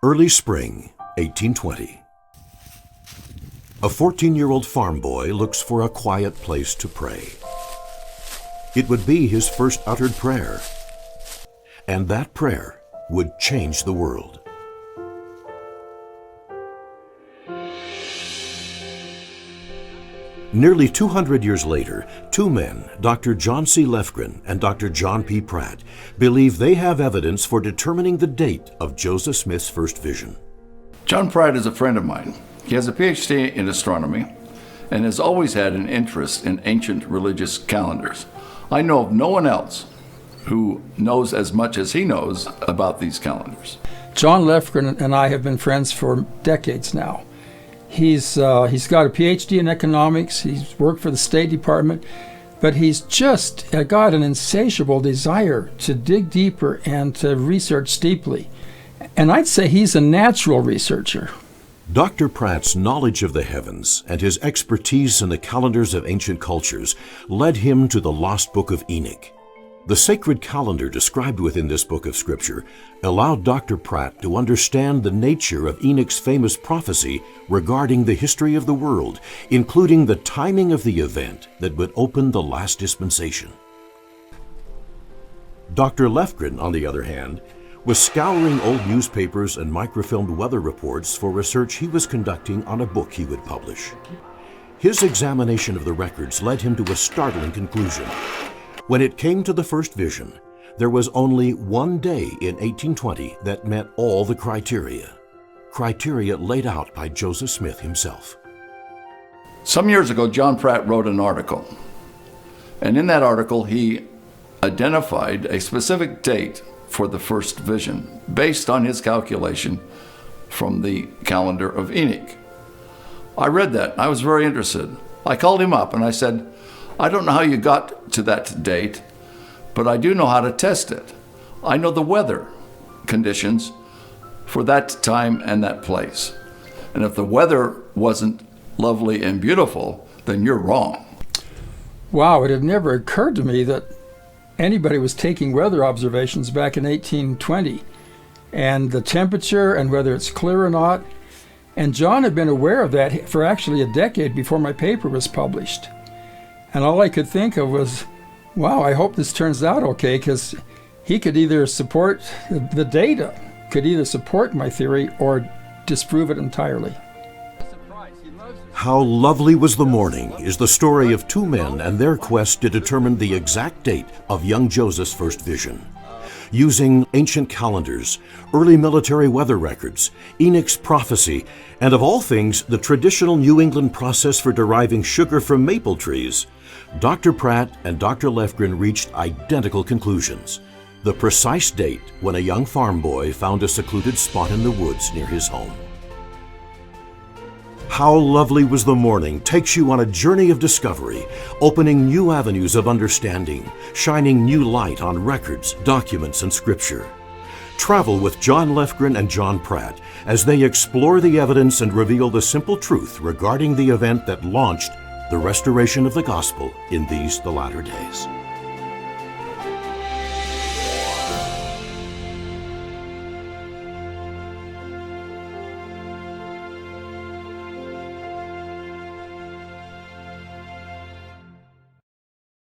Early spring, 1820. A 14-year-old farm boy looks for a quiet place to pray. It would be his first uttered prayer, and that prayer would change the world. Nearly 200 years later, two men, Dr. John C. Lefgren and Dr. John P. Pratt, believe they have evidence for determining the date of Joseph Smith's first vision. John Pratt is a friend of mine. He has a PhD in astronomy and has always had an interest in ancient religious calendars. I know of no one else who knows as much as he knows about these calendars. John Lefgren and I have been friends for decades now. He's got a PhD in economics, he's worked for the State Department, but he's just got an insatiable desire to dig deeper and to research deeply. And I'd say he's a natural researcher. Dr. Pratt's knowledge of the heavens and his expertise in the calendars of ancient cultures led him to the lost book of Enoch. The sacred calendar described within this book of Scripture allowed Dr. Pratt to understand the nature of Enoch's famous prophecy regarding the history of the world, including the timing of the event that would open the last dispensation. Dr. Lefgren, on the other hand, was scouring old newspapers and microfilmed weather reports for research he was conducting on a book he would publish. His examination of the records led him to a startling conclusion. When it came to the first vision, there was only one day in 1820 that met all the criteria laid out by Joseph Smith himself. Some years ago, John Pratt wrote an article, and in that article he identified a specific date for the first vision based on his calculation from the calendar of Enoch. I read that. I was very interested. I called him up and I said, I don't know how you got to that date, but I do know how to test it. I know the weather conditions for that time and that place. And if the weather wasn't lovely and beautiful, then you're wrong. Wow, it had never occurred to me that anybody was taking weather observations back in 1820, and the temperature and whether it's clear or not. And John had been aware of that for actually a decade before my paper was published. And all I could think of was, wow, I hope this turns out okay, because he could either support, the data could either support my theory or disprove it entirely. How Lovely Was the Morning is the story of two men and their quest to determine the exact date of young Joseph's first vision. Using ancient calendars, early military weather records, Enoch's prophecy, and of all things, the traditional New England process for deriving sugar from maple trees, Dr. Pratt and Dr. Lefgren reached identical conclusions. The precise date when a young farm boy found a secluded spot in the woods near his home. How Lovely Was the Morning takes you on a journey of discovery, opening new avenues of understanding, shining new light on records, documents, and scripture. Travel with John Lefgren and John Pratt as they explore the evidence and reveal the simple truth regarding the event that launched the restoration of the gospel in these, the latter days.